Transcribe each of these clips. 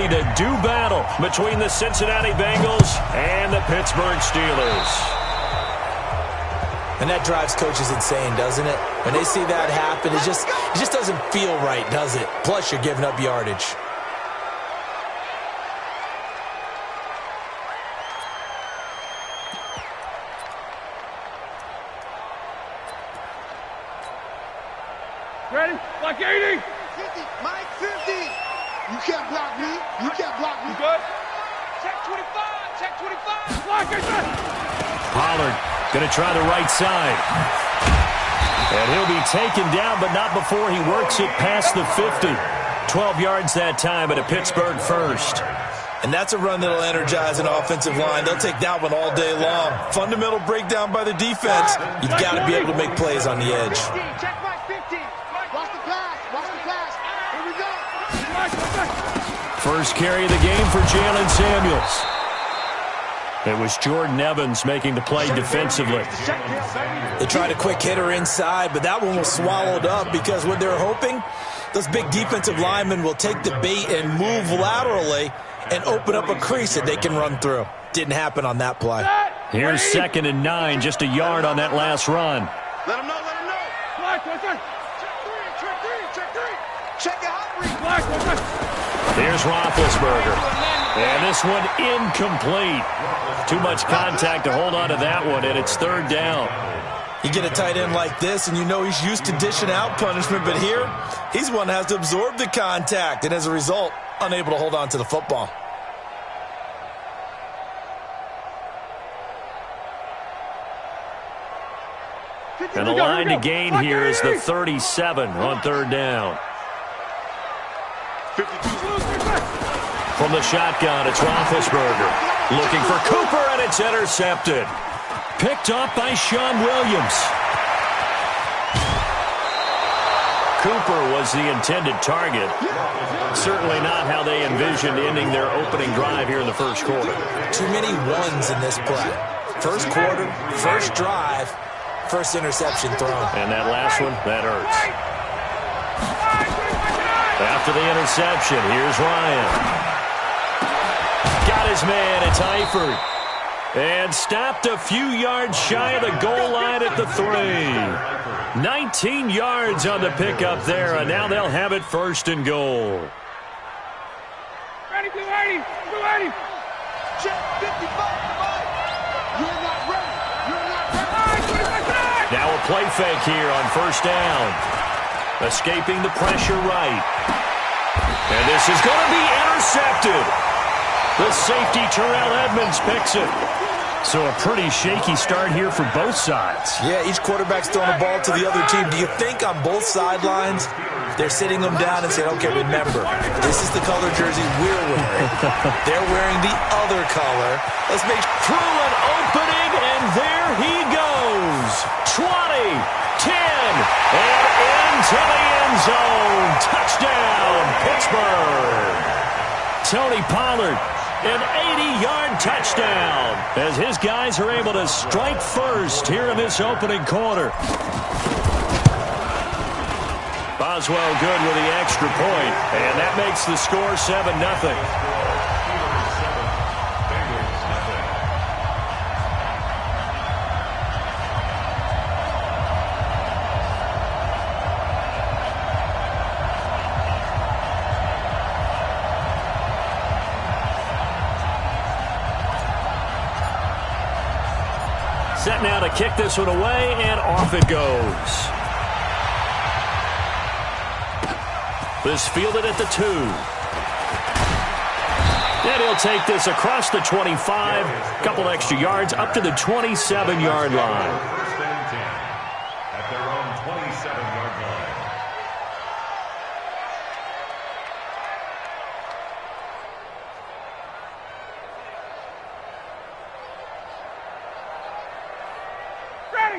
ready to do battle between the Cincinnati Bengals and the Pittsburgh Steelers. And that drives coaches insane, doesn't it? When they see that happen, it just doesn't feel right, does it? Plus, you're giving up yardage. Ready? Like 80. 50. Mike, 50. You can't block me. You can't block me. You good? Check 25. Check 25. Block it. Pollard going to try the right side. And he'll be taken down, but not before he works it past the 50. 12 yards that time at a Pittsburgh first. And that's a run that'll energize an offensive line. They'll take that one all day long. Fundamental breakdown by the defense. You've got to be able to make plays on the edge. Check Mike, 50. Watch the pass. Watch the pass. Here we go. First carry of the game for Jalen Samuels. It was Jordan Evans making the play defensively. They tried a quick hitter inside, but that one was swallowed up because what they're hoping, those big defensive linemen will take the bait and move laterally and open up a crease that they can run through. Didn't happen on that play. Here's 2nd and 9, just a yard on that last run. Let him know. Let him know. Check 3. Check it out. Here's Roethlisberger. And this one incomplete. Too much contact to hold on to that one, and it's 3rd down. You get a tight end like this, and you know he's used to dishing out punishment, but here, he's one that has to absorb the contact, and as a result, unable to hold on to the football. And the line to gain here is the 37 on 3rd down. From the shotgun, it's Roethlisberger. Looking for Cooper, and it's intercepted. Picked off by Sean Williams. Cooper was the intended target. Certainly not how they envisioned ending their opening drive here in the first quarter. Too many ones in this play. First quarter, first drive, first interception thrown. And that last one, that hurts. After the interception, here's Ryan. Got his man, it's Eifert. And stopped a few yards shy of the goal line at the 3. 19 yards on the pickup there, and now they'll have it 1st and goal. Ready, blue 80. Blue 80. Check 55. You're not ready. You're not ready. Now a play fake here on 1st down. Escaping the pressure right. And this is going to be intercepted. The safety, Terrell Edmonds, picks it. So a pretty shaky start here for both sides. Yeah, each quarterback's throwing the ball to the other team. Do you think on both sidelines they're sitting them down and saying, okay, remember, this is the color jersey we're wearing. They're wearing the other color. Let's make through an opening, and there he goes. 20, 10, and into the end zone. Touchdown, Pittsburgh. Tony Pollard. An 80-yard touchdown as his guys are able to strike first here in this opening quarter. Boswell good with the extra point, and that makes the score 7-0. Set now to kick this one away, and off it goes. This fielded at the 2. And he'll take this across the 25, a couple extra yards, up to the 27-yard line. At their own 27-yard line.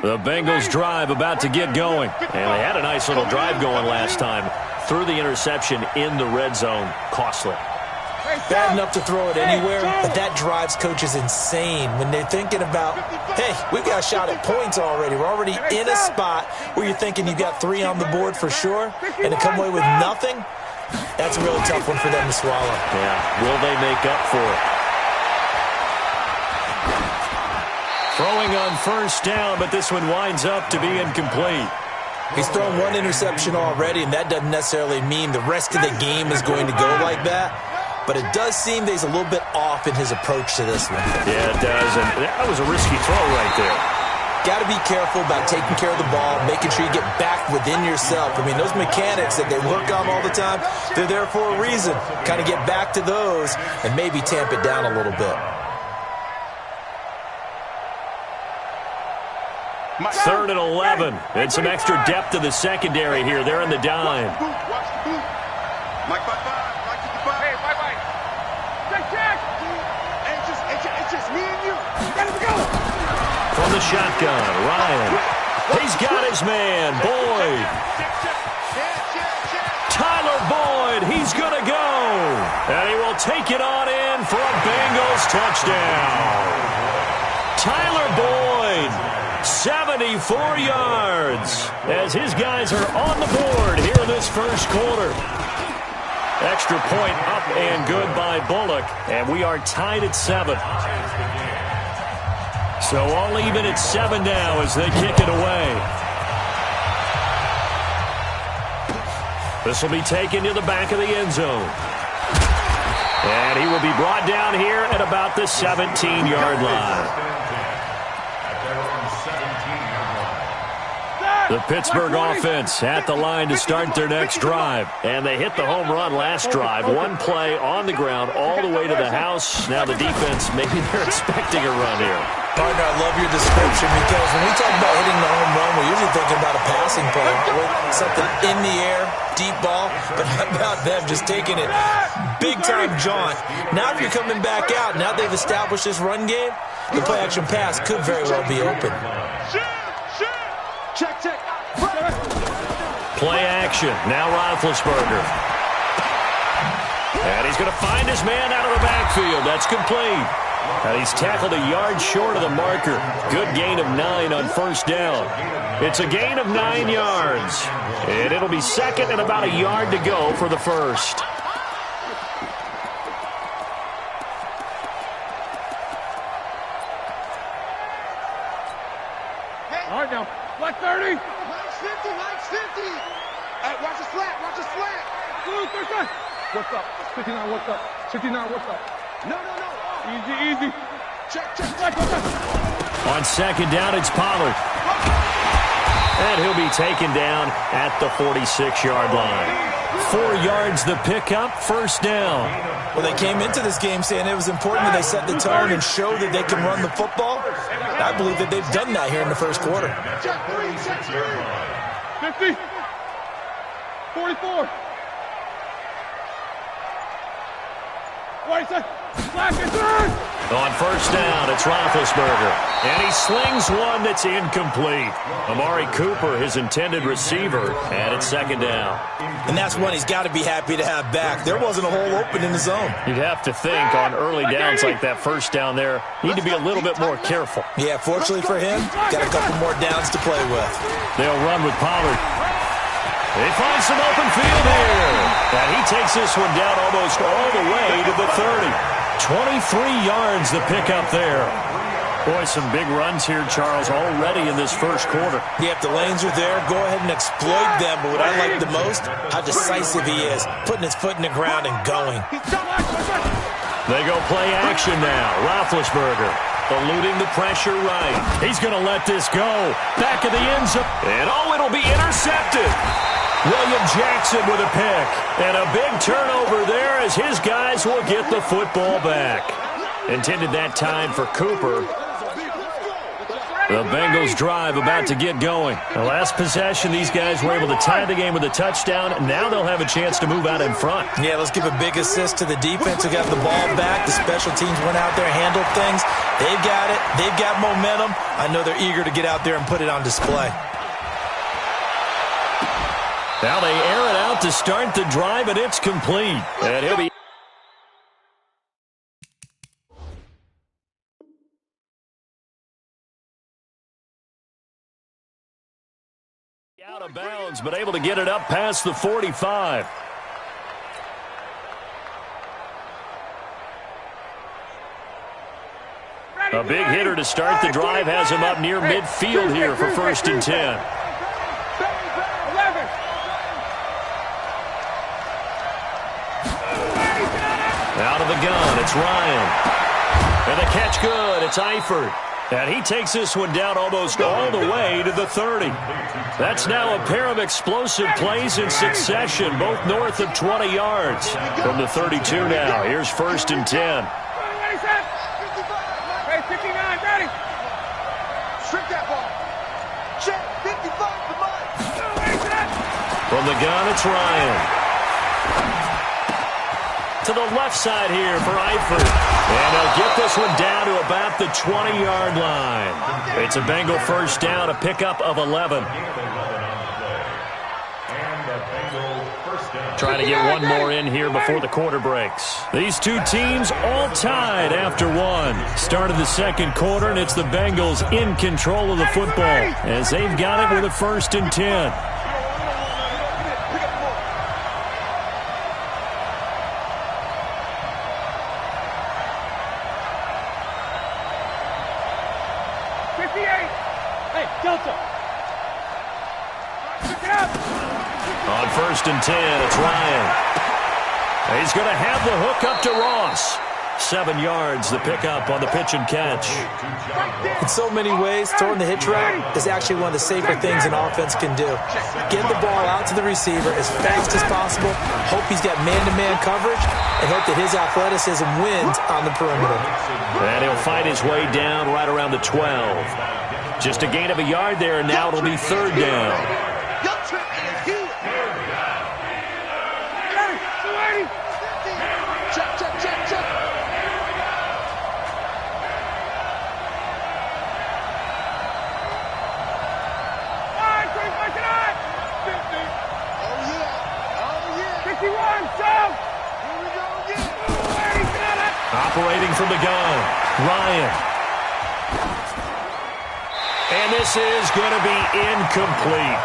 The Bengals drive about to get going. And they had a nice little drive going last time. Threw the interception in the red zone. Costly. Bad enough to throw it anywhere, but that drives coaches insane when they're thinking about, hey, we've got a shot at points already. We're already in a spot where you're thinking you've got 3 on the board for sure, and to come away with nothing, That's a really tough one for them to swallow. Yeah, will they make up for it? Throwing on first down, but this one winds up to be incomplete. He's thrown one interception already, and that doesn't necessarily mean the rest of the game is going to go like that. But it does seem that he's a little bit off in his approach to this one. Yeah, it does, and that was a risky throw right there. Got to be careful about taking care of the ball, making sure you get back within yourself. I mean, those mechanics that they work on all the time, they're there for a reason. Kind of get back to those and maybe tamp it down a little bit. 3rd and 11, and some extra depth to the secondary here. They're in the dime. Watch the boot. Mike 5-5. Mike 55. Hey, 5-5. Check. It's just me and you. Ready to go. From the shotgun, Ryan. He's got his man, Boyd. Tyler Boyd, he's going to go. And he will take it on in for a Bengals touchdown. Tyler Boyd, 74 yards, as his guys are on the board here in this first quarter. Extra point up and good by Bullock, and we are tied at 7. So all even at 7 now as they kick it away. This will be taken to the back of the end zone. And he will be brought down here at about the 17-yard line. The Pittsburgh offense at the line to start their next drive. And they hit the home run last drive. One play on the ground all the way to the house. Now the defense, maybe they're expecting a run here. Partner, I love your description because when we talk about hitting the home run, we're usually thinking about a passing play, aren't we? Something in the air, deep ball. But how about them just taking it big-time jaunt? Now if you're coming back out, now they've established this run game, the play-action pass could very well be open. Check. Play action. Now Roethlisberger. And he's going to find his man out of the backfield. That's complete. And he's tackled a yard short of the marker. Good gain of 9 on first down. It's a gain of 9 yards. And it'll be second and about a yard to go for the first. All right, now. Black 30. Mike's 50. Watch the slant. What's up? 59, what's up? 59, what's up? No. Easy. Check. Black, what's up? On second down, it's Pollard. And he'll be taken down at the 46-yard line. 4 yards the pickup, first down. Well, they came into this game saying it was important that they set the tone and show that they can run the football. I believe that they've done that here in the first quarter. Check 3. 50. 44. Wait, Black is third. On first down, it's Roethlisberger. And he slings one that's incomplete. Amari Cooper, his intended receiver, and it's second down. And that's one he's got to be happy to have back. There wasn't a hole open in the zone. You'd have to think on early downs like that first down there, need to be a little bit more careful. Yeah, fortunately for him, got a couple more downs to play with. They'll run with Pollard. They find some open field here. And he takes this one down almost all the way to the 30. 23 yards the pickup there. Boy, some big runs here, Charles, already in this first quarter. Yeah, if the lanes are there, go ahead and exploit them. But what I like the most, how decisive he is, putting his foot in the ground and going. They go play action now. Roethlisberger eluding the pressure right. He's going to let this go. Back of the end zone. And it'll be intercepted. William Jackson with a pick. And a big turnover there as his guys will get the football back. Intended that time for Cooper. The Bengals drive about to get going. The last possession, these guys were able to tie the game with a touchdown. Now they'll have a chance to move out in front. Yeah, let's give a big assist to the defense who got the ball back. The special teams went out there, handled things. They've got it. They've got momentum. I know they're eager to get out there and put it on display. Now they air it out to start the drive, and it's complete. And he'll be out of bounds, but able to get it up past the 45. A big hitter to start the drive has him up near midfield here for 1st and 10. Out of the gun, it's Ryan. And the catch good, it's Eifert. And he takes this one down almost all the way to the 30. That's now a pair of explosive plays in succession, both north of 20 yards. From the 32 now, here's 1st and 10. Hey, 59, ready. Strip that ball. Check, 55, come on. From the gun, it's Ryan. To the left side here for Eifert. And they'll get this one down to about the 20-yard line. It's a Bengal 1st down, a pickup of 11. Trying to get one more in here before the quarter breaks. These two teams all tied after one. Start of the second quarter, and it's the Bengals in control of the football as they've got it with a 1st and 10. On 1st and 10, it's Ryan. He's going to have the hook up to Ross. 7 yards, the pickup on the pitch and catch. In so many ways, throwing the hitch route is actually one of the safer things an offense can do. Get the ball out to the receiver as fast as possible, hope he's got man-to-man coverage, and hope that his athleticism wins on the perimeter. And he'll fight his way down right around the 12. Just a gain of a yard there, and now it'll be 3rd down. Operating from the gun, Ryan. And this is going to be incomplete.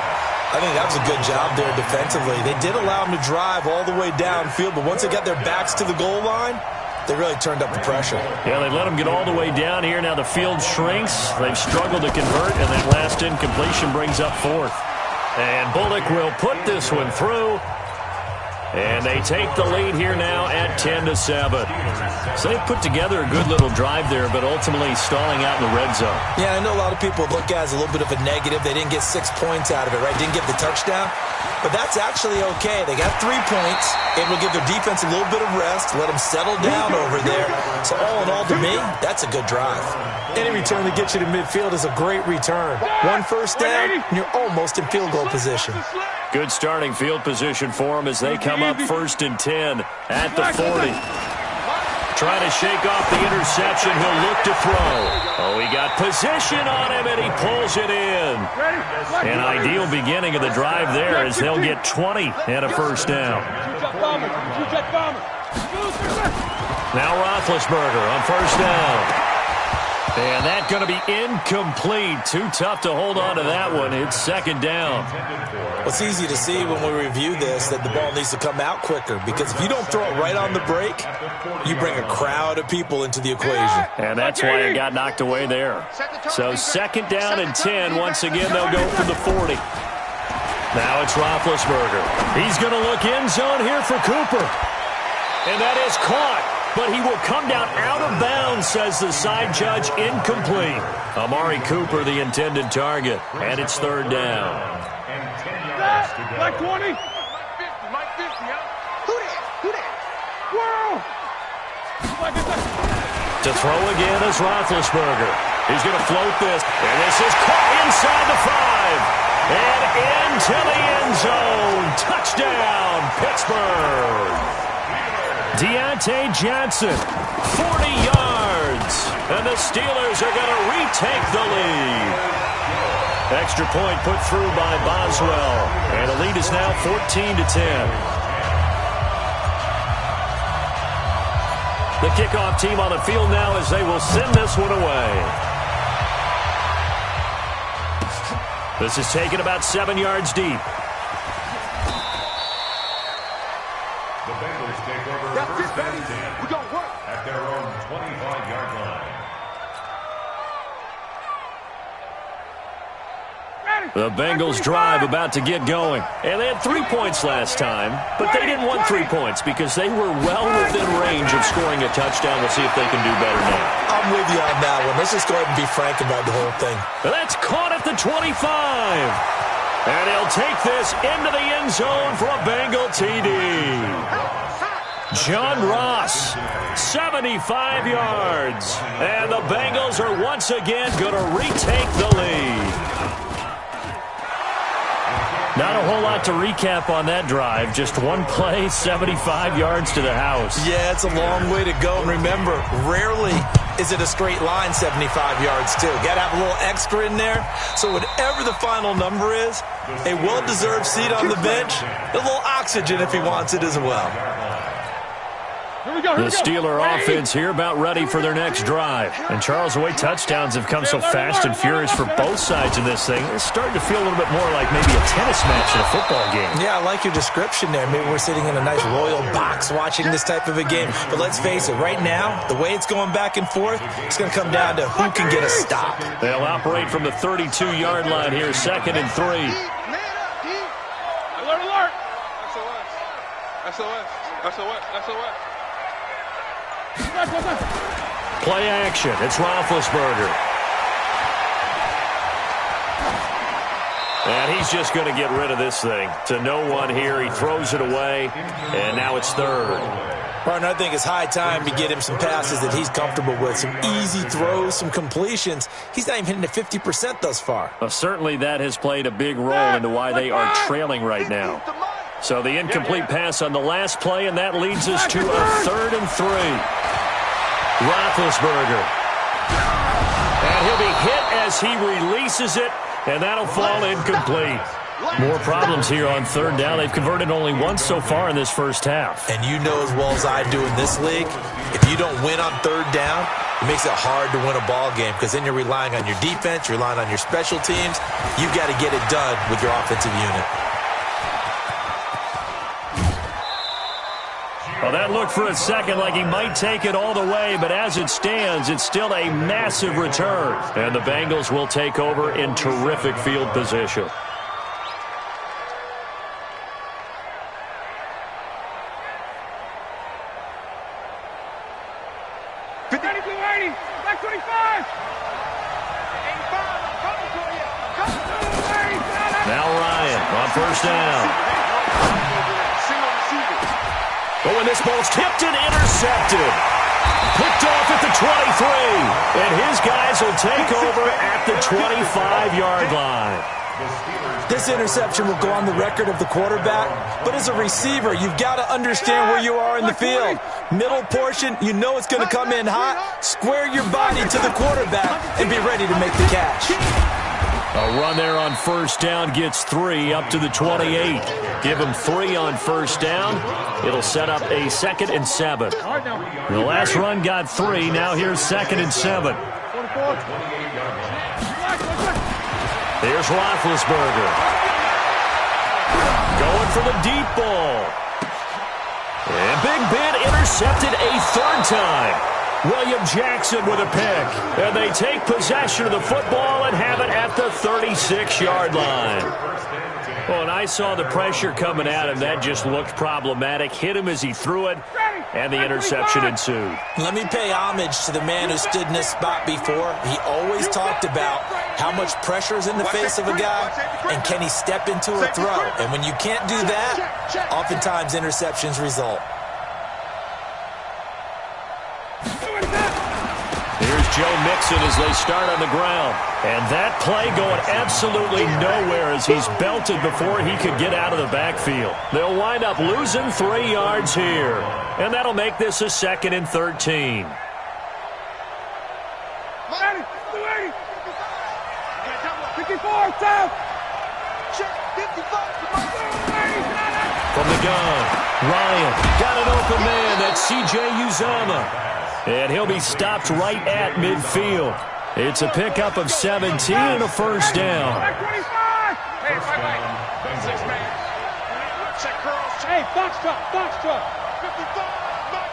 I think that was a good job there defensively. They did allow him to drive all the way downfield, but once they got their backs to the goal line, they really turned up the pressure. Yeah, they let him get all the way down here. Now the field shrinks. They've struggled to convert, and that last incompletion brings up 4th. And Bullock will put this one through. And they take the lead here now at 10-7. So they put together a good little drive there, but ultimately stalling out in the red zone. Yeah, I know a lot of people look at it as a little bit of a negative. They didn't get 6 points out of it, right? Didn't get the touchdown. But that's actually okay. They got 3 points, able to give their defense a little bit of rest, let them settle down over there. So all in all, to me, that's a good drive. Any return that gets you to midfield is a great return. 1 first down, and you're almost in field goal position. Good starting field position for them as they come up 1st and 10 at the 40. Trying to shake off the interception. He'll look to throw. Oh, he got position on him, and he pulls it in. An ideal beginning of the drive there as they'll get 20 and a 1st down. Now Roethlisberger on 1st down. And that's going to be incomplete. Too tough to hold on to that one. It's 2nd down. Well, it's easy to see when we review this that the ball needs to come out quicker, because if you don't throw it right on the break, you bring a crowd of people into the equation. And that's why it got knocked away there. So 2nd down and 10. Once again, they'll go from the 40. Now it's Roethlisberger. He's going to look end zone here for Cooper. And that is caught. But he will come down out of bounds, says the side judge. Incomplete. Amari Cooper, the intended target. And it's 3rd down. Like 20. Mike 50, huh? Who that? World. To throw again is Roethlisberger. He's going to float this. And this is caught inside the 5. And into the end zone. Touchdown, Pittsburgh. Deontay Johnson, 40 yards. And the Steelers are going to retake the lead. Extra point put through by Boswell. And the lead is now 14-10. The kickoff team on the field now as they will send this one away. This is taken about 7 yards deep. The Bengals take over That's it, 1st baby. and 10 We're going to work. at their own 25-yard line. The Bengals drive about to get going. And they had 3 points last time, but they didn't want 3 points because they were well within range of scoring a touchdown. We'll see if they can do better now. I'm with you on that one. Let's just go ahead and be frank about the whole thing. That's caught at the 25. And he'll take this into the end zone for a Bengal TD. John Ross, 75 yards. And the Bengals are once again going to retake the lead. Not a whole lot to recap on that drive. Just one play, 75 yards to the house. Yeah, it's a long way to go. And remember, rarely is it a straight line 75 yards, too. Got to have a little extra in there. So whatever the final number is, a well-deserved seat on the bench, a little oxygen if he wants it as well. The Steeler offense here about ready for their next drive. And Charles, the way touchdowns have come so fast and furious for both sides of this thing, it's starting to feel a little bit more like maybe a tennis match in a football game. Yeah, I like your description there. Maybe we're sitting in a nice royal box watching this type of a game. But let's face it, right now, the way it's going back and forth, it's going to come down to who can get a stop. They'll operate from the 32-yard line here, 2nd and 3. Alert, alert. SOS. Play action. It's Roethlisberger. And he's just going to get rid of this thing. To no one here. He throws it away. And now it's 3rd. Partner, I think it's high time to get him some passes that he's comfortable with. Some easy throws, some completions. He's not even hitting at 50% thus far. Well, certainly that has played a big role into why they are trailing right now. So the incomplete pass on the last play, and that leads us to a 3rd and 3. Roethlisberger. And he'll be hit as he releases it, and that'll fall incomplete. More problems here on 3rd down. They've converted only once so far in this first half. And you know as well as I do in this league, if you don't win on 3rd down, it makes it hard to win a ball game because then you're relying on your defense, you're relying on your special teams. You've got to get it done with your offensive unit. Well, that looked for a second like he might take it all the way, but as it stands, it's still a massive return. And the Bengals will take over in terrific field position. Back 25. Now Ryan on 1st down. Oh, and this ball's tipped and intercepted. Picked off at the 23. And his guys will take over at the 25-yard line. This interception will go on the record of the quarterback, but as a receiver, you've got to understand where you are in the field. Middle portion, you know it's going to come in hot. Square your body to the quarterback and be ready to make the catch. A run there on 1st down gets 3 up to the 28. Give him 3 on 1st down. It'll set up a 2nd and 7. The last run got 3. Now here's 2nd and 7. Here's Roethlisberger. Going for the deep ball. And Big Ben intercepted a 3rd time. William Jackson with a pick. And they take possession of the football and have it at the 36-yard line. Well, and I saw the pressure coming at him. That just looked problematic. Hit him as he threw it, and the interception ensued. Let me pay homage to the man who stood in this spot before. He always talked about how much pressure is in the face of a guy, and can he step into a throw. And when you can't do that, oftentimes interceptions result. Here's Joe Mixon as they start on the ground. And that play going absolutely nowhere as he's belted before he could get out of the backfield. They'll wind up losing 3 yards here. And that'll make this a 2nd and 13. From the gun, Ryan got an open man. That's C.J. Uzomah. And he'll be stopped right at midfield. It's a pickup of 17 and a 1st down. Hey, box truck.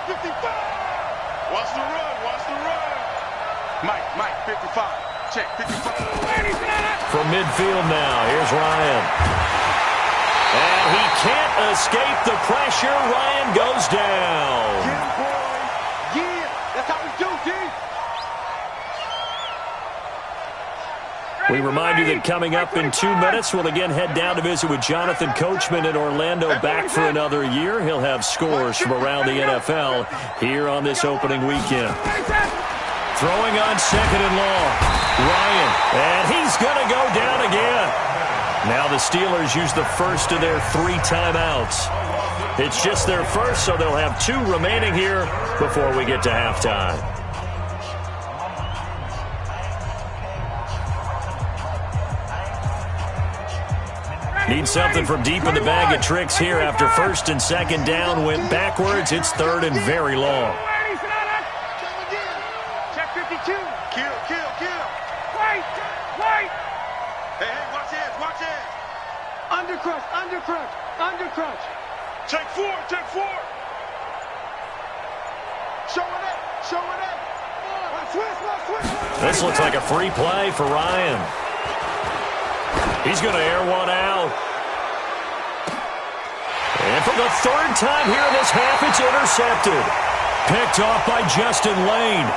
55, Mike, 55. Check 55. From midfield now, here's Ryan. And he can't escape the pressure. Ryan goes down. Get him, boy. Yeah, that's how we do, D. We remind you that coming up in 2 minutes, we'll again head down to visit with Jonathan Coachman in Orlando, back for another year. He'll have scores from around the NFL here on this opening weekend. Throwing on second and long. Ryan, and he's going to go down again. Now the Steelers use the first of their 3 timeouts. It's just their first, so they'll have 2 remaining here before we get to halftime. Need something from deep in the bag of tricks here after first and second down went backwards. It's third and very long. Check 52. Kill. Wait. Hey, watch it. Undercrunch. Check 4. Show it up. Switch. This looks like a free play for Ryan. He's going to air one out. And for the 3rd time here in this half, it's intercepted. Picked off by Justin Lane.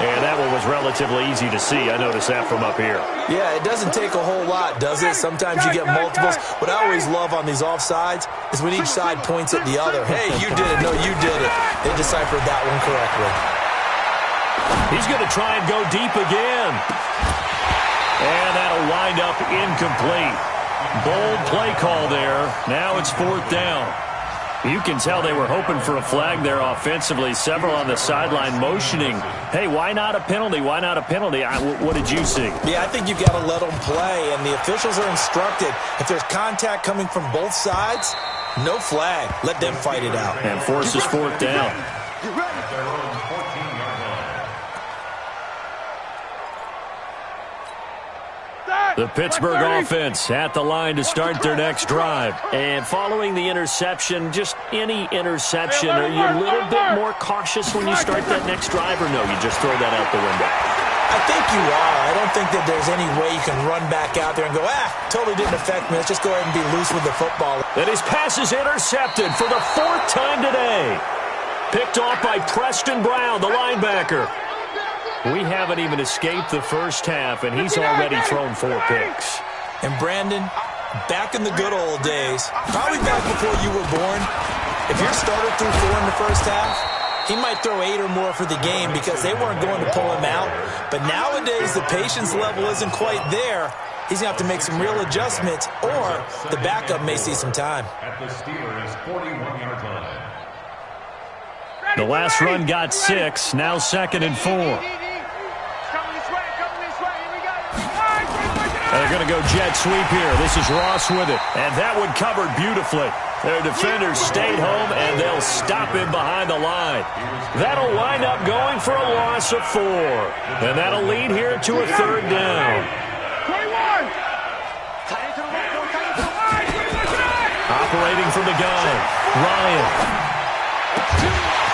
And that one was relatively easy to see. I noticed that from up here. Yeah, it doesn't take a whole lot, does it? Sometimes you get multiples. What I always love on these offsides is when each side points at the other. Hey, you did it. No, you did it. They deciphered that one correctly. He's going to try and go deep again. And that'll wind up incomplete. Bold play call there. Now it's 4th down. You can tell they were hoping for a flag there offensively. Several on the sideline motioning, hey, why not a penalty? Why not a penalty? What did you see? Yeah, I think you've got to let them play, and the officials are instructed. If there's contact coming from both sides, no flag. Let them fight it out. And forces 4th down. You ready? Their own 14-yard line. The Pittsburgh offense at the line to start their next drive. And following the interception, just any interception, are you a little bit more cautious when you start that next drive, or no, you just throw that out the window? I think you are. I don't think that there's any way you can run back out there and go, totally didn't affect me. Let's just go ahead and be loose with the football. And his pass is intercepted for the 4th time today. Picked off by Preston Brown, the linebacker. We haven't even escaped the first half, and he's already thrown 4 picks. And Brandon, back in the good old days, probably back before you were born, if your starter threw 4 in the first half, he might throw 8 or more for the game because they weren't going to pull him out. But nowadays, the patience level isn't quite there. He's going to have to make some real adjustments, or the backup may see some time. At the Steelers' 41-yard line. The last run got 6, now 2nd and 4. They're going to go jet sweep here. This is Ross with it. And that one covered beautifully. Their defenders stayed home, and they'll stop him behind the line. That'll wind up going for a loss of 4. And that'll lead here to a 3rd down. 21. Operating from the gun, Ryan.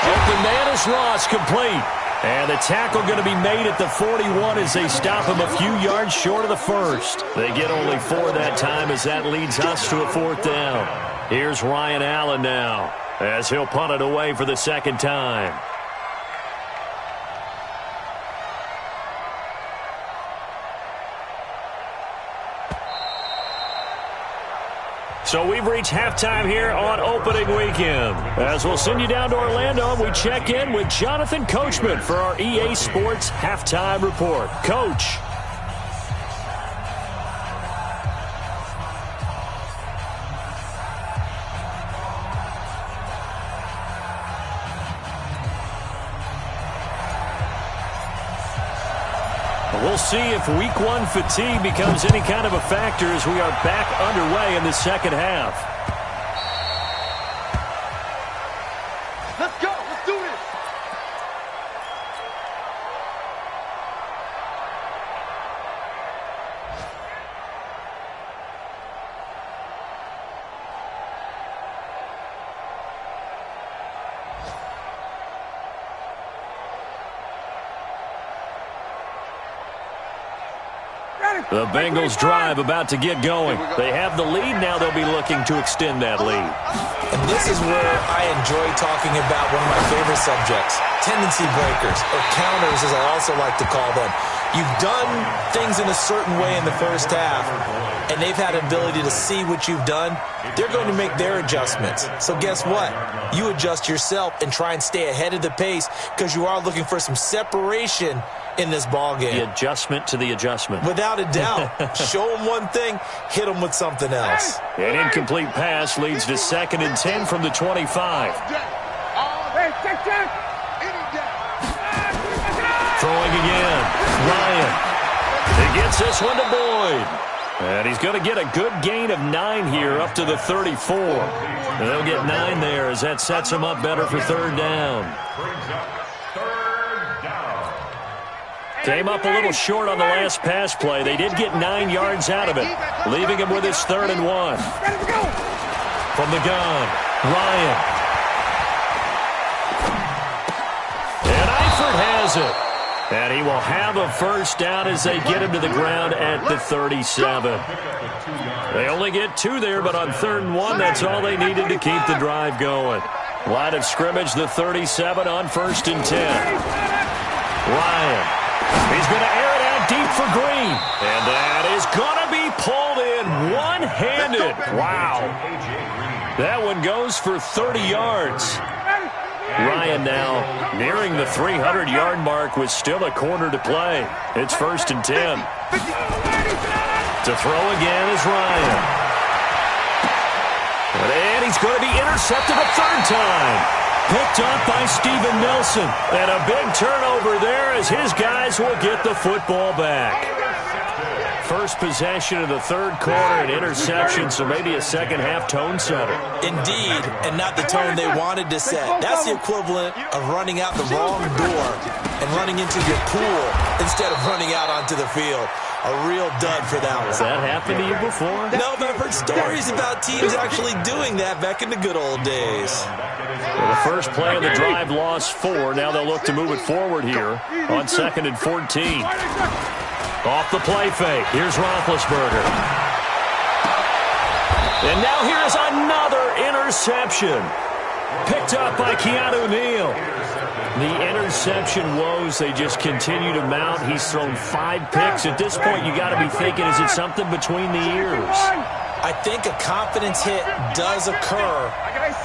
Open man is Ross, complete. And the tackle going to be made at the 41 as they stop him a few yards short of the first. They get only 4 that time as that leads us to a 4th down. Here's Ryan Allen now as he'll punt it away for the 2nd time. So we've reached halftime here on opening weekend. As we'll send you down to Orlando, and we check in with Jonathan Coachman for our EA Sports Halftime Report. Coach. We'll see if Week 1 fatigue becomes any kind of a factor as we are back underway in the second half. Let's go. Let's do this. The Bengals drive about to get going. They have the lead. Now they'll be looking to extend that lead. And this is where I enjoy talking about one of my favorite subjects, tendency breakers, or counters as I also like to call them. You've done things in a certain way in the first half, and they've had an ability to see what you've done. They're going to make their adjustments. So guess what? You adjust yourself and try and stay ahead of the pace because you are looking for some separation in this ball game. The adjustment to the adjustment. Without a doubt. Show them one thing, hit them with something else. An incomplete pass leads to 2nd and 10 from the 25. Throwing again. Ryan. He gets this one to Boyd. And he's going to get a good gain of 9 here up to the 34. And they'll get 9 there as that sets him up better for 3rd down. Came up a little short on the last pass play. They did get 9 yards out of it, leaving him with his 3rd and 1. From the gun, Ryan. And Eifert has it. And he will have a 1st down as they get him to the ground at the 37. They only get 2 there, but on 3rd and 1, that's all they needed to keep the drive going. Line of scrimmage, the 37 on 1st and 10. Ryan. He's going to air it out deep for Green. And that is going to be pulled in one-handed. Wow. That one goes for 30 yards. Ryan now nearing the 300-yard mark with still a quarter to play. It's 1st and 10. To throw again is Ryan. And he's going to be intercepted a 3rd time. Picked up by Steven Nelson. And a big turnover there as his guys will get the football back. First possession of the 3rd quarter, an interception, so maybe a second-half tone setter. Indeed, and not the tone they wanted to set. That's the equivalent of running out the wrong door and running into your pool instead of running out onto the field. A real dud for that one. Has that happened to you before? No, but I've heard stories about teams actually doing that back in the good old days. Well, the first play of the drive lost 4. Now they'll look to move it forward here on 2nd and 14. Off the play fake. Here's Roethlisberger. And now here's another interception. Picked up by Keanu Neal. The interception woes, they just continue to mount. He's thrown 5 picks. At this point, you got to be thinking, is it something between the ears? I think a confidence hit does occur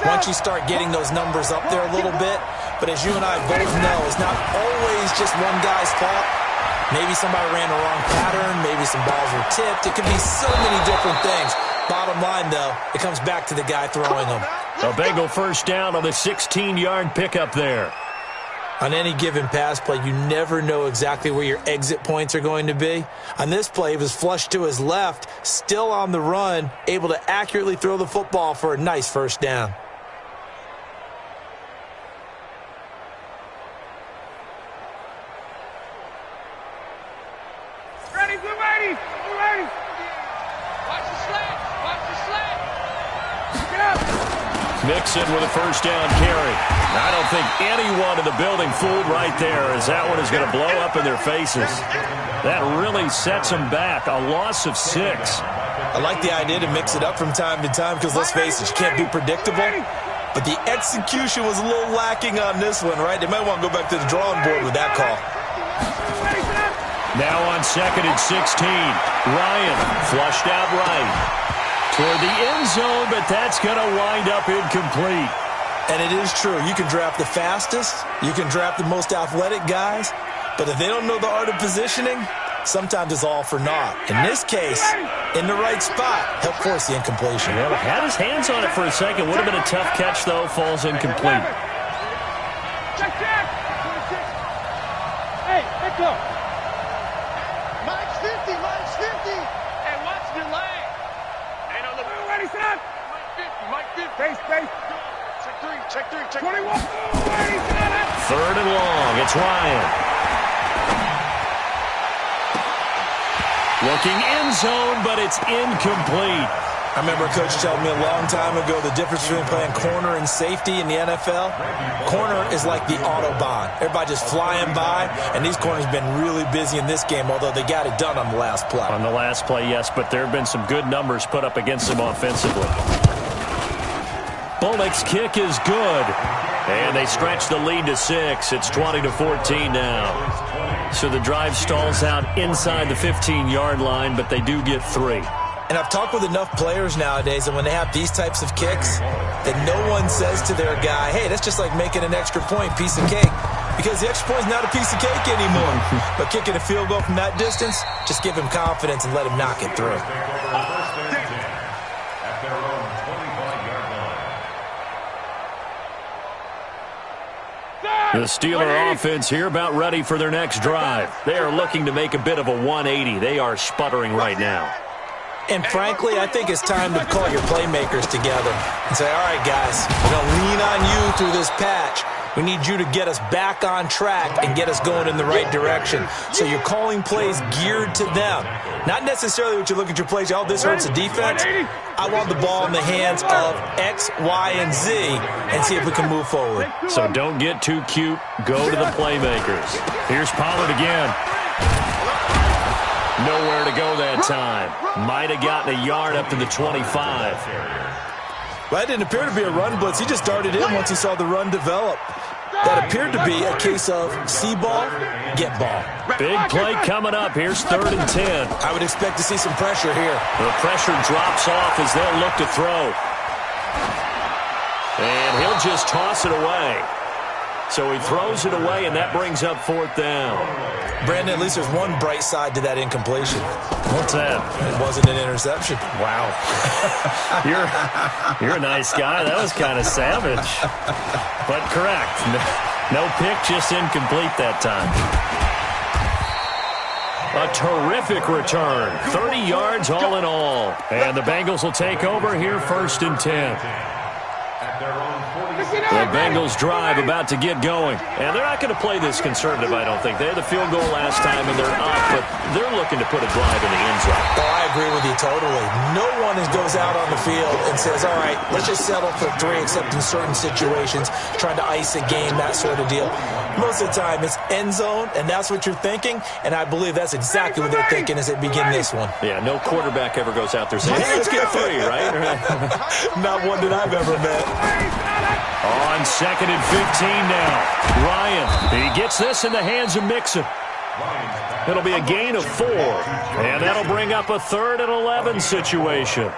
once you start getting those numbers up there a little bit. But as you and I both know, it's not always just one guy's fault. Maybe somebody ran the wrong pattern. Maybe some balls were tipped. It could be so many different things. Bottom line, though, it comes back to the guy throwing them. A Bengal 1st down on the 16-yard pickup there. On any given pass play, you never know exactly where your exit points are going to be. On this play, he was flushed to his left, still on the run, able to accurately throw the football for a nice 1st down. Ready, blue ready, blue ready. Watch the slant, watch the slant. Get up. Mixon with a 1st down carry. I don't think anyone in the building fooled right there as that one is going to blow up in their faces. That really sets them back. A loss of 6. I like the idea to mix it up from time to time because, let's face it, you can't be predictable. But the execution was a little lacking on this one, right? They might want to go back to the drawing board with that call. Now on 2nd and 16. Ryan flushed out right. Toward the end zone, but that's going to wind up incomplete. And it is true. You can draft the fastest. You can draft the most athletic guys. But if they don't know the art of positioning, sometimes it's all for naught. In this case, in the right spot, help force the incompletion. Well, had his hands on it for a second. Would have been a tough catch, though. Falls incomplete. Check, check. Hey, let go. Mike's 50, Mike's 50. Hey, watch the leg. Hey, no, look. Ready, set. Mike 50, Mike 50. Face, face. Check 3, check 3. 21. Ready, set. 3rd and long. It's Ryan. Looking end zone, but it's incomplete. I remember a coach telling me a long time ago the difference between playing corner and safety in the NFL. Corner is like the Autobahn. Everybody just flying by, and these corners have been really busy in this game, although they got it done on the last play. On the last play, yes, but there have been some good numbers put up against them offensively. Bullock's kick is good, and they stretch the lead to 6. It's 20-14 now. So the drive stalls out inside the 15-yard line, but they do get 3. And I've talked with enough players nowadays that when they have these types of kicks, that no one says to their guy, hey, that's just like making an extra point, piece of cake. Because the extra point is not a piece of cake anymore. But kicking a field goal from that distance, just give him confidence and let him knock it through. At their own 25-yard line. The Steeler offense here about ready for their next drive. They are looking to make a bit of a 180. They are sputtering right now. And frankly, I think it's time to call your playmakers together and say, all right, guys, we're going to lean on you through this patch. We need you to get us back on track and get us going in the right direction. So you're calling plays geared to them. Not necessarily what you look at your plays, oh, this hurts the defense. I want the ball in the hands of X, Y, and Z and see if we can move forward. So don't get too cute. Go to the playmakers. Here's Pollard again. Nowhere to go that time. Might have gotten a yard up to the 25. Well, that didn't appear to be a run blitz. He just darted in once he saw the run develop. That appeared to be a case of see ball, get ball. Big play coming up. Here's 3rd and 10. I would expect to see some pressure here. The pressure drops off as they'll look to throw. And he'll just toss it away. So he throws it away, and that brings up 4th down. Brandon, at least there's one bright side to that incompletion. What's that? It wasn't an interception. Wow. You're a nice guy. That was kind of savage. But correct. No pick, just incomplete that time. A terrific return. 30 yards all in all. And the Bengals will take over here 1st and 10. At their own 40. The Bengals drive about to get going. And they're not going to play this conservative, I don't think. They had the field goal last time, and they're up, but they're looking to put a drive in the end zone. Oh, I agree with you totally. No one goes out on the field and says, all right, let's just settle for 3, except in certain situations, trying to ice a game, that sort of deal. Most of the time, it's end zone, and that's what you're thinking, and I believe that's exactly what they're thinking as they begin this one. Yeah, no quarterback ever goes out there saying, hey, let's get 3, right? Not one that I've ever met. On 2nd and 15 now. Ryan, he gets this in the hands of Mixon. It'll be a gain of 4, and that'll bring up a 3rd and 11 situation.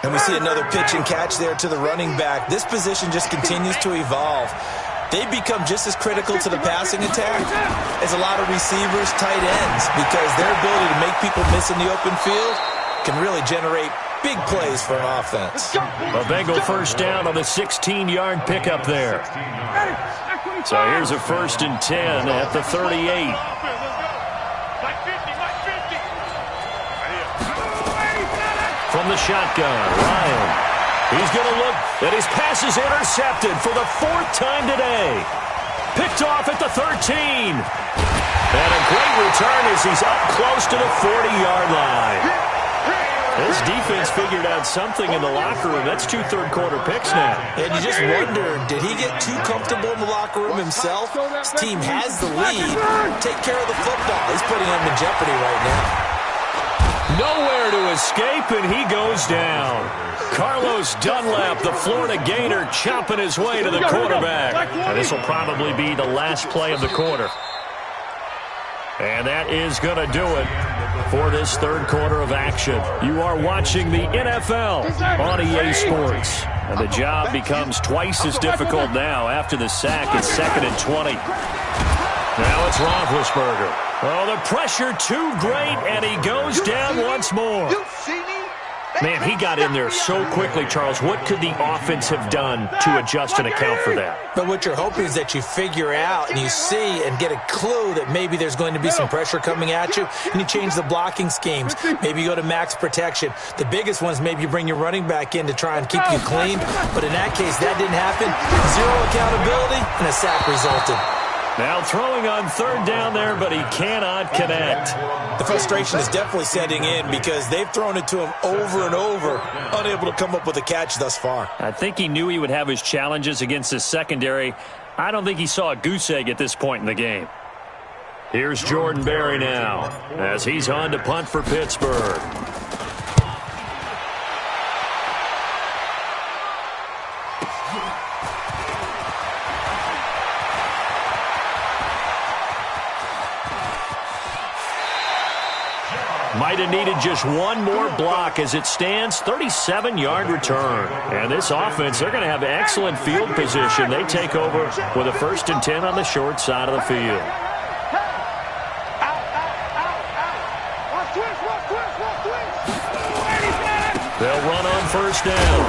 And we see another pitch and catch there to the running back. This position just continues to evolve. They become just as critical to the passing attack as a lot of receivers, tight ends, because their ability to make people miss in the open field can really generate big plays for an offense. A Bengal 1st down on the 16-yard pickup there. So here's a 1st and 10 at the 38. From the shotgun, Ryan. He's going to look, and his pass is intercepted for the 4th time today. Picked off at the 13. And a great return as he's up close to the 40-yard line. This defense figured out something in the locker room. That's 2 third-quarter picks now. And you just wonder, did he get too comfortable in the locker room himself? His team has the lead. Take care of the football. He's putting him in jeopardy right now. Nowhere to escape, and he goes down. Carlos Dunlap, the Florida Gator, chopping his way to the quarterback. And this will probably be the last play of the quarter. And that is going to do it for this 3rd quarter of action. You are watching the NFL on EA Sports. And the job becomes twice as difficult now after the sack. It's 2nd and 20. Now it's Roethlisberger. Oh, the pressure too great, and he goes down once more. Man, he got in there so quickly, Charles. What could the offense have done to adjust and account for that? But what you're hoping is that you figure out and you see and get a clue that maybe there's going to be some pressure coming at you, and you change the blocking schemes. Maybe you go to max protection. The biggest one is maybe you bring your running back in to try and keep you clean. But in that case, that didn't happen. 0 accountability, and a sack resulted. Now throwing on third down there, but he cannot connect. The frustration is definitely setting in because they've thrown it to him over and over, unable to come up with a catch thus far. I think he knew he would have his challenges against his secondary. I don't think he saw a goose egg at this point in the game. Here's Jordan Berry now as he's on to punt for Pittsburgh. Might have needed just one more block as it stands, 37-yard return. And this offense, they're going to have excellent field position. They take over with a 1st and 10 on the short side of the field. They'll run on 1st down.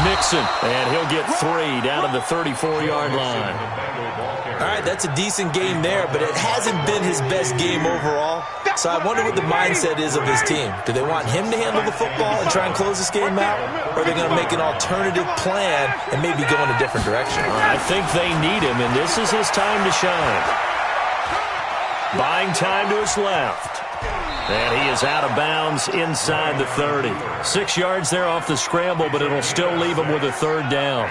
Mixon, and he'll get 3 down to the 34-yard line. All right, that's a decent game there, but it hasn't been his best game overall. So I wonder what the mindset is of his team. Do they want him to handle the football and try and close this game out? Or are they going to make an alternative plan and maybe go in a different direction? I think they need him, and this is his time to shine. Buying time to his left. And he is out of bounds inside the 30. 6 yards there off the scramble, but it'll still leave him with a 3rd down.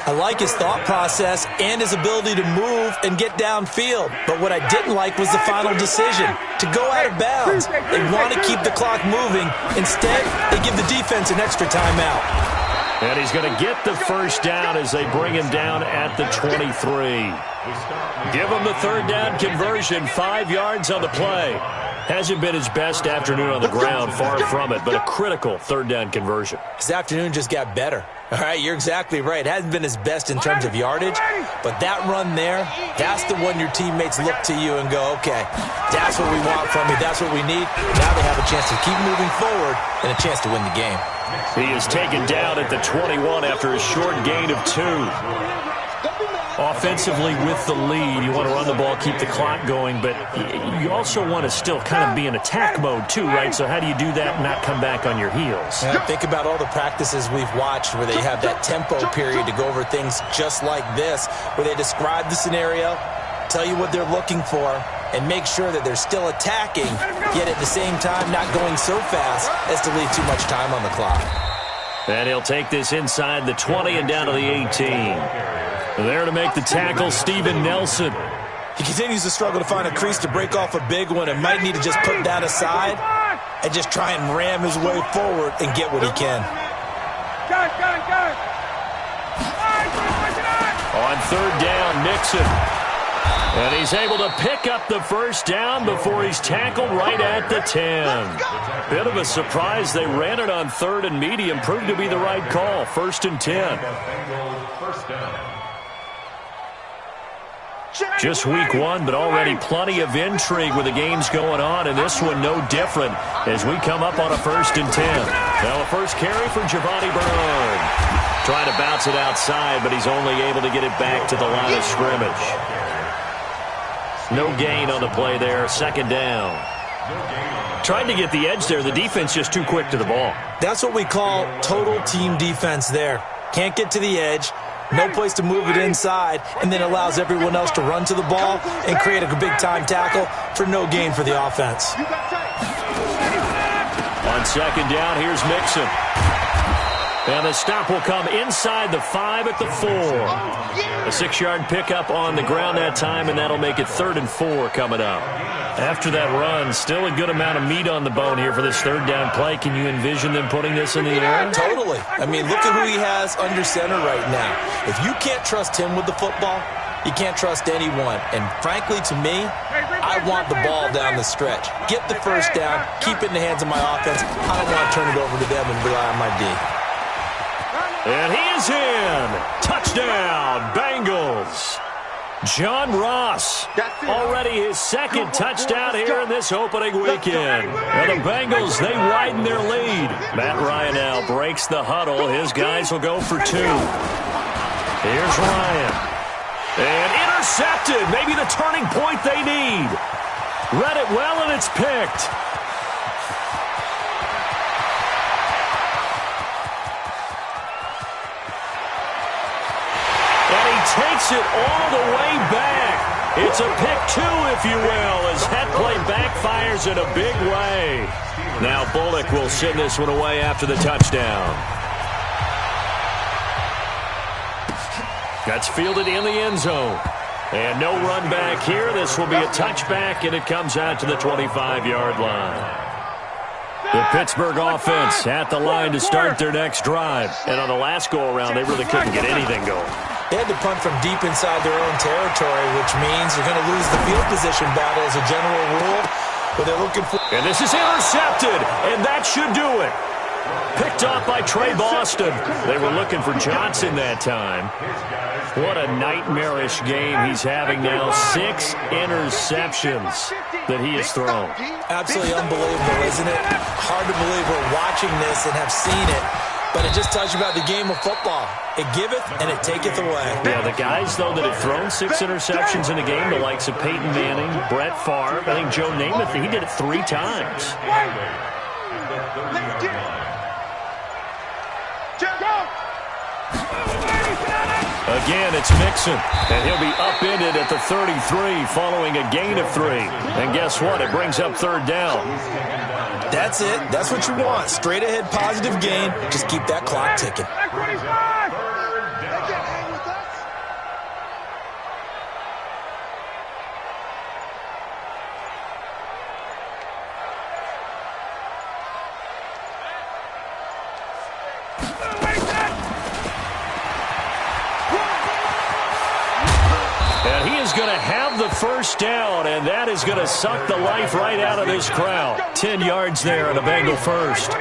I like his thought process and his ability to move and get downfield. But what I didn't like was the final decision, to go out of bounds. They want to keep the clock moving. Instead, they give the defense an extra timeout. And he's going to get the 1st down as they bring him down at the 23. Give him the 3rd down conversion, 5 yards on the play. Hasn't been his best afternoon on the ground, far from it, but a critical 3rd down conversion. His afternoon just got better. All right, you're exactly right. It hasn't been his best in terms of yardage, but that run there, that's the one your teammates look to you and go, okay, that's what we want from you, that's what we need. Now they have a chance to keep moving forward and a chance to win the game. He is taken down at the 21 after a short gain of 2. Offensively with the lead, you want to run the ball, keep the clock going, but you also want to still kind of be in attack mode too, right? So how do you do that and not come back on your heels? Yeah, think about all the practices we've watched where they have that tempo period to go over things just like this, where they describe the scenario, tell you what they're looking for, and make sure that they're still attacking, yet at the same time not going so fast as to leave too much time on the clock. And he'll take this inside the 20 and down to the 18. There to make the tackle, Steven Nelson. He continues to struggle to find a crease to break off a big one and might need to just put that aside and just try and ram his way forward and get what he can. On 3rd down, Mixon. And he's able to pick up the 1st down before he's tackled right at the 10. Bit of a surprise. They ran it on 3rd and medium. Proved to be the right call. 1st and 10. Just week 1, but already plenty of intrigue with the games going on, and this one no different as we come up on a 1st and 10. Now a first carry for Giovanni Bernard. Trying to bounce it outside, but he's only able to get it back to the line of scrimmage. No gain on the play there, 2nd down. Tried to get the edge there. The defense just too quick to the ball. That's what we call total team defense there. Can't get to the edge. No place to move it inside, and then allows everyone else to run to the ball and create a big-time tackle for no gain for the offense. On 2nd down, here's Mixon. And the stop will come inside the 5 at the 4. A 6-yard pickup on the ground that time, and that'll make it 3rd and 4 coming up. After that run, still a good amount of meat on the bone here for this 3rd down play. Can you envision them putting this in the air? Totally. I mean, look at who he has under center right now. If you can't trust him with the football, you can't trust anyone. And frankly, to me, I want the ball down the stretch. Get the 1st down, keep it in the hands of my offense. I don't want to turn it over to them and rely on my D. And he is in. Touchdown, Bengals. John Ross, already his 2nd touchdown here in this opening weekend. And the Bengals, they widen their lead. Matt Ryan now breaks the huddle. His guys will go for 2. Here's Ryan. And intercepted. Maybe the turning point they need. Read it well, and it's picked. Takes it all the way back. It's a pick two, if you will, as that play backfires in a big way. Now Bullock will send this one away after the touchdown. That's fielded in the end zone. And no run back here. This will be a touchback, and it comes out to the 25-yard line. The Pittsburgh offense at the line to start their next drive. And on the last go-around, they really couldn't get anything going. They had to punt from deep inside their own territory, which means you're going to lose the field position battle as a general rule. But they're looking for... And this is intercepted, and that should do it. Picked off by Trey Boston. They were looking for Johnson that time. What a nightmarish game he's having now. 6 interceptions that he has thrown. Absolutely unbelievable, isn't it? Hard to believe we're watching this and have seen it. But it just tells you about the game of football. It giveth and it taketh away. Yeah, the guys, though, that have thrown 6 interceptions in a game, the likes of Peyton Manning, Brett Favre, I think Joe Namath, he did it 3 times. Again, it's Mixon, and he'll be upended at the 33 following a gain of 3. And guess what? It brings up 3rd down. That's it. That's what you want. Straight ahead positive gain. Just keep that clock ticking. And he is going to have the first down, and that is going to suck the life right out of this crowd. 10 yards there and a Bengal first.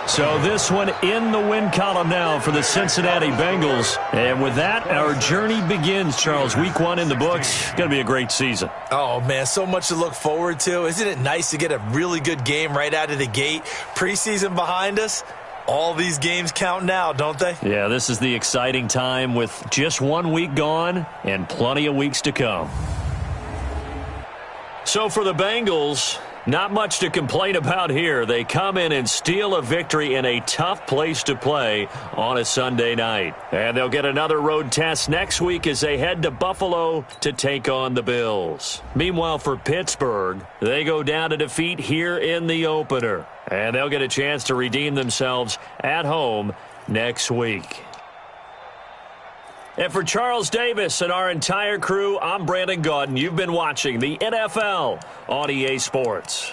So this one in the win column now for the Cincinnati Bengals. And with that, our journey begins, Charles. Week 1 in the books. Going to be a great season. Oh, man, so much to look forward to. Isn't it nice to get a really good game right out of the gate? Preseason behind us. All these games count now, don't they? Yeah, this is the exciting time with just 1 week gone and plenty of weeks to come. So for the Bengals, not much to complain about here. They come in and steal a victory in a tough place to play on a Sunday night. And they'll get another road test next week as they head to Buffalo to take on the Bills. Meanwhile, for Pittsburgh, they go down to defeat here in the opener. And they'll get a chance to redeem themselves at home next week. And for Charles Davis and our entire crew, I'm Brandon Gaudin. You've been watching the NFL on EA Sports.